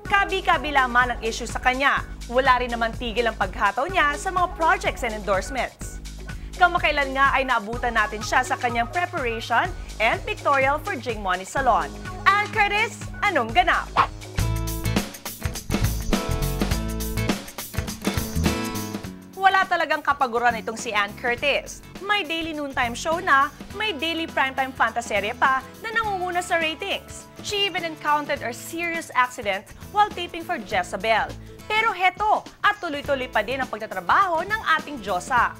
Kabi-kabila man ang issue sa kanya, wala rin naman tigil ang paghataw niya sa mga projects and endorsements. Kamakailan nga ay naabutan natin siya sa kanyang preparation and pictorial for Jing Moni Salon. Ann Curtis, anong ganap? Wala talagang kapaguran itong si Ann Curtis. May daily noontime show na, may daily primetime fantaserye pa na nangunguna sa ratings. She even encountered a serious accident while taping for Jezabel. Pero heto, at tuloy-tuloy pa din ang pagtatrabaho ng ating Diyosa.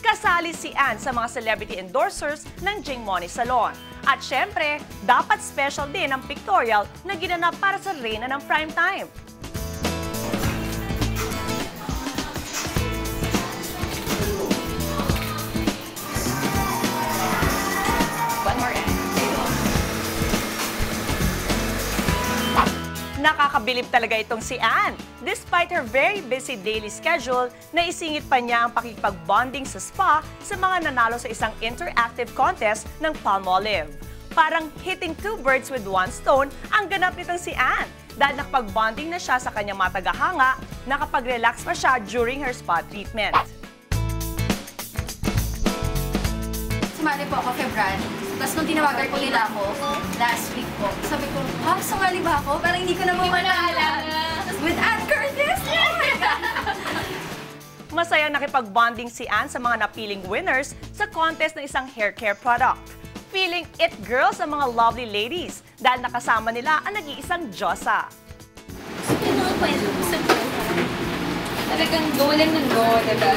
Kasali si Ann sa mga celebrity endorsers ng Jing Moni Salon. At syempre, dapat special din ang pictorial na ginanap para sa reyna ng primetime. Nakakabilib talaga itong si Ann. Despite her very busy daily schedule, naisingit pa niya ang pakikipag-bonding sa spa sa mga nanalo sa isang interactive contest ng Palmolive. Parang hitting two birds with one stone ang ganap nitong si Ann. Dahil nakapag-bonding na siya sa kanyang mga tagahanga, nakapag-relax pa siya during her spa treatment. Sumali po ako February. Tapos nung tinawagan po nila ako, last week po, sabi ko, ha, sumali ba ako? Parang hindi ko na maalala. With Ann Curtis! Oh my God! Masaya nakipag-bonding si Ann sa mga napiling winners sa contest ng isang hair care product. Feeling it girl sa mga lovely ladies dahil nakasama nila ang nag-iisang Diyosa. Ito ang kwento ko sa buhay. Talagang go lang ng go, diba?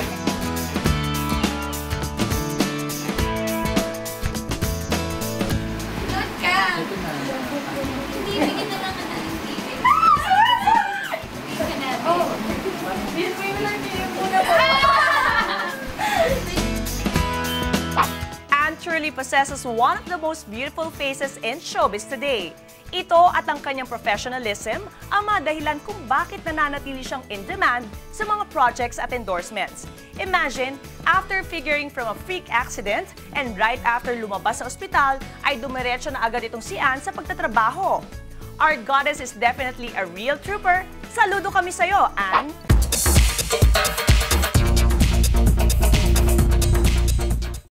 Ann truly possesses one of the most beautiful faces in showbiz today. Ito at ang kanyang professionalism ang mga dahilan kung bakit nananatili siyang in demand sa mga projects at endorsements. Imagine, after figuring from a freak accident and right after lumabas sa ospital, ay dumiretso na agad itong si Ann sa pagtatrabaho. Our goddess is definitely a real trooper. Saludo kami sa'yo, Ann!